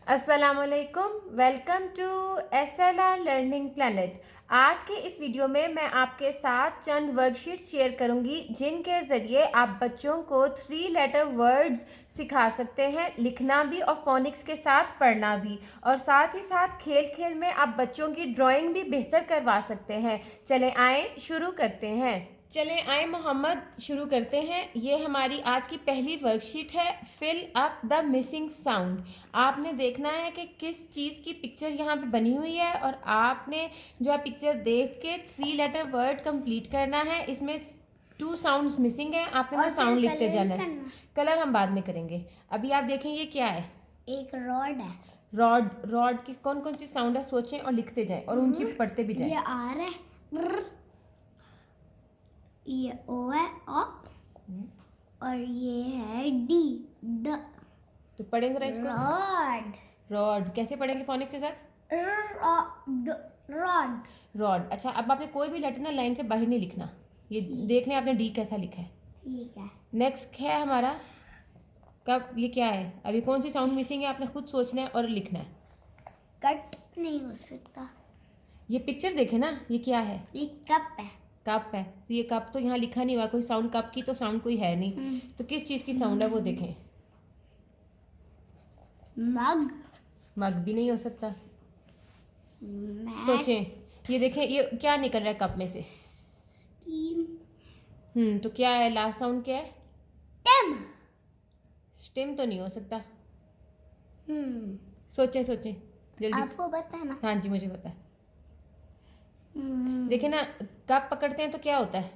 अस्सलामुअलैकुम, welcome to SLR learning planet. आज के इस वीडियो में मैं आपके साथ चंद वर्कशीट्स शेयर करूंगी जिनके ज़रिए आप बच्चों को 3 लेटर वर्ड्स सिखा सकते हैं, लिखना भी और फोनिक्स के साथ पढ़ना भी, और साथ ही साथ खेल खेल में आप बच्चों की ड्राइंग भी बेहतर करवा सकते हैं। चलें आए शुरू करते हैं। चलें आए मोहम्मद, शुरू करते हैं। ये हमारी आज की पहली वर्कशीट है, fill up the missing sound. आपने देखना है कि किस चीज़ की पिक्चर यहाँ पे बनी हुई है और आपने जो है पिक्चर देख के 3 लेटर वर्ड कंप्लीट करना है। इसमें 2 साउंड्स मिसिंग है, आपने वो साउंड लिखते जाना है। कलर हम बाद में करेंगे। अभी आप देखें ये क्या है। एक रॉड है। रॉड। रॉड की कौन कौन सी साउंड है सोचें और लिखते जाएं और ऊंची पढ़ते भी जाएं। ये आर है, ये ओ है और ये है डी ड। तो पढ़ेंगे जरा इसको। रॉड। रॉड कैसे पढ़ेंगे फोनिक्स के साथ? रॉड। रॉड। अच्छा, अब आपने कोई भी लेटर ना लाइन से बाहर नहीं लिखना। ये देख लें आपने डी कैसा लिखा है। ठीक है। नेक्स्ट है हमारा कब। ये क्या है? अभी कौन सी साउंड मिसिंग है आपने खुद सोचना है और लिखना है। कट नहीं हो सकता। ये पिक्चर देखे ना, ये क्या है? ये कप है। कप है, तो ये कप तो यहाँ लिखा नहीं हुआ कोई साउंड। कप की तो साउंड कोई है नहीं, तो किस चीज़ की साउंड है वो देखें। मग। मग भी नहीं हो सकता। मैट। सोचें। ये देखें ये क्या निकल रहा है कप में से। स्टीम। तो क्या है लास्ट साउंड क्या है? स्टेम। स्टेम तो नहीं हो सकता। सोचें सोचें जल्दी। आपको पता है ना? हाँ जी मुझे पता है। देखें ना, कप पकड़ते हैं तो क्या होता है?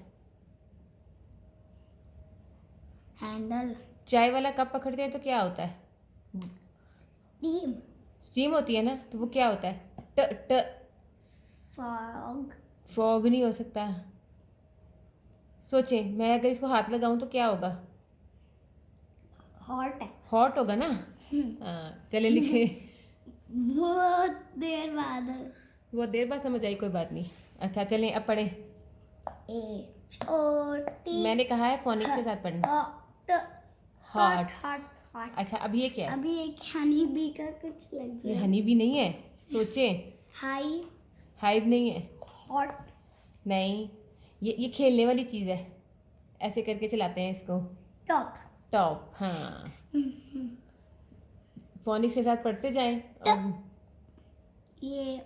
हैंडल। चाय वाला कप पकड़ते हैं तो क्या होता है? स्टीम। स्टीम होती है ना, तो वो क्या होता है? ट ट। फॉग। फॉग नहीं हो सकता। सोचें, मैं अगर इसको हाथ लगाऊं तो क्या होगा? हॉट है। हॉट होगा ना। हाँ चले लिखे। बहुत देर बाद। बहुत देर बाद समझ आई, कोई बात नहीं। अच्छा चलें अब पढ़ें। ए छोटी। मैंने कहा है फोनिक्स के साथ पढ़ना। हॉट। हॉट। अच्छा अब ये क्या है? अभी एक हनी बी का कुछ लग ये गया। हनी भी नहीं है। सोचें। हाई। हाइव नहीं है। हॉट। नहीं, ये खेलने वाली चीज़ है, ऐसे करके चलाते हैं इसको। टॉप। टॉप। हाँ, फोनिक्स के साथ पढ़ते जाएं। और ये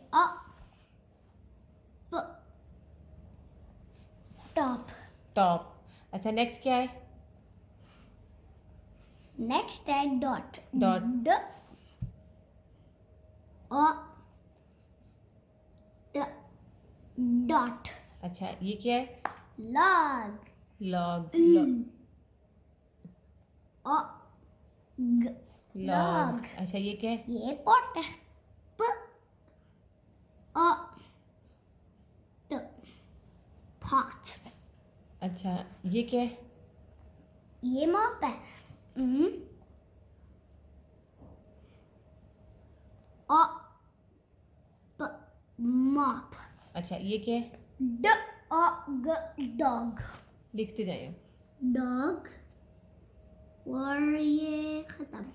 टॉप। टॉप। अच्छा नेक्स्ट क्या है? नेक्स्ट है डॉट। डॉट। ड डॉट। अच्छा ये क्या है? लॉग। लॉग। लॉग। अच्छा ये क्या है? ये पॉट है। पॉट। अच्छा ये क्या है? ये मॉप है। मॉप। अच्छा ये क्या है? डॉग। लिखते जाइए। डॉग और ये खत्म।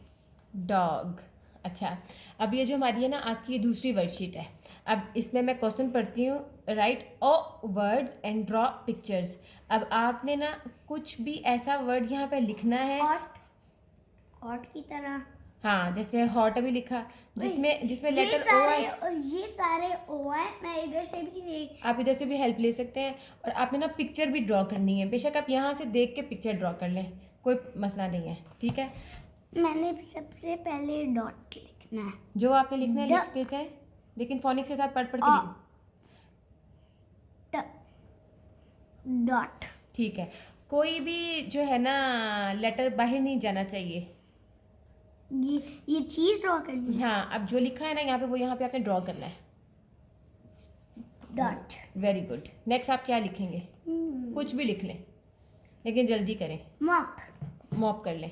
डॉग। अच्छा, अब ये जो हमारी है ना आज की ये दूसरी वर्कशीट है। अब इसमें मैं क्वेश्चन पढ़ती हूँ। Write uh words and draw pictures. अब आपने ना कुछ भी ऐसा वर्ड यहाँ पे लिखना है। हॉट। हॉट की तरह। हाँ, जैसे हॉट अभी लिखा, जिसमें लेटर ओ है। ये सारे ओ है। मैं इधर से भी आप इधर से भी हेल्प ले सकते हैं, और आपने ना पिक्चर भी ड्रॉ करनी है। बेशक आप यहाँ से देख के पिक्चर ड्रॉ कर लें, कोई मसला नहीं है, ठीक है। मैंने सबसे पहले डॉट लिखना है। जो आपने लिखना है लिखते जाए, लेकिन फोनिक्स के साथ पढ़ पढ़ के लिख। डॉट। ठीक है। कोई भी जो है ना लेटर बाहर नहीं जाना चाहिए। ये चीज ड्रॉ करनी है। हाँ, अब जो लिखा है ना यहाँ पे वो यहाँ पे आपने ड्रॉ करना है। डॉट। Very good. नेक्स्ट आप क्या लिखेंगे? कुछ भी लिख लें, लेकिन जल्दी करें। मॉप। मॉप कर लें।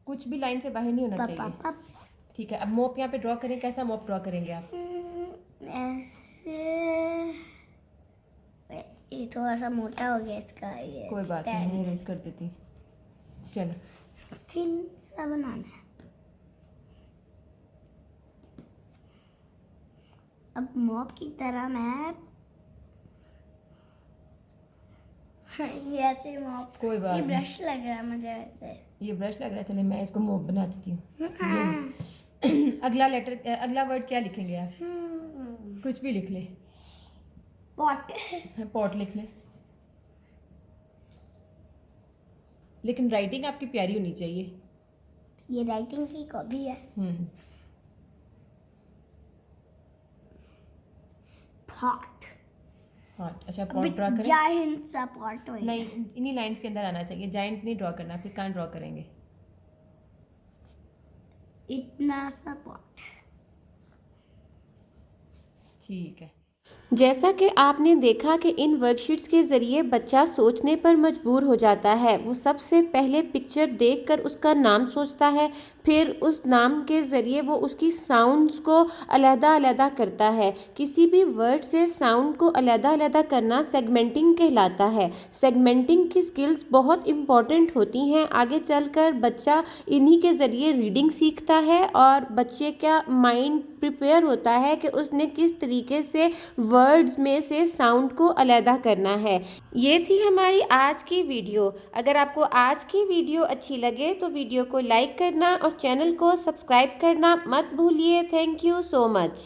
कुछ भी लाइन से बाहर नहीं होना चाहिए। ठीक है, अब मॉप यहाँ पे ड्रॉ करें। कैसा मॉप ड्रॉ करेंगे आप? ऐसे ये थोड़ा सा मोटा हो गया इसका ये कोई बात नहीं, मैं इरेज कर देती। चलो थिन सा बनाना है। अब मॉप की तरह मैं ये ऐसे मॉप, कोई बात ये नहीं। ब्रश लग रहा है मुझे ऐसे। ये ब्रश लग रहा है, चले मैं इसको मोप बना देती हूँ। हाँ। अगला वर्ड क्या लिखेंगे आप? कुछ भी लिख ले। पॉट। पॉट लिख ले, लेकिन राइटिंग आपकी प्यारी होनी चाहिए। ये राइटिंग की कॉपी है। पॉट। हॉट, अच्छा पॉट ड्रा करें। जायंट सा पॉट हो। नहीं, इन्हीं लाइंस के अंदर आना चाहिए, जाइंट नहीं ड्रॉ करना, फिर कहाँ ड्रॉ करेंगे? इतना सा पॉट। ठीक है। जैसा कि आपने देखा कि इन वर्कशीट्स के ज़रिए बच्चा सोचने पर मजबूर हो जाता है। वो सबसे पहले पिक्चर देखकर उसका नाम सोचता है, फिर उस नाम के ज़रिए वो उसकी साउंड्स को अलग-अलग करता है। किसी भी वर्ड से साउंड को अलग-अलग करना सेगमेंटिंग कहलाता है। सेगमेंटिंग की स्किल्स बहुत इम्पॉर्टेंट होती हैं। आगे चलकर बच्चा इन्हीं के ज़रिए रीडिंग सीखता है और बच्चे का माइंड प्रिपेयर होता है कि उसने किस तरीके से वर्ड्स में से साउंड को अलग करना है। ये थी हमारी आज की वीडियो। अगर आपको आज की वीडियो अच्छी लगे तो वीडियो को लाइक करना और चैनल को सब्सक्राइब करना मत भूलिए। Thank you so much.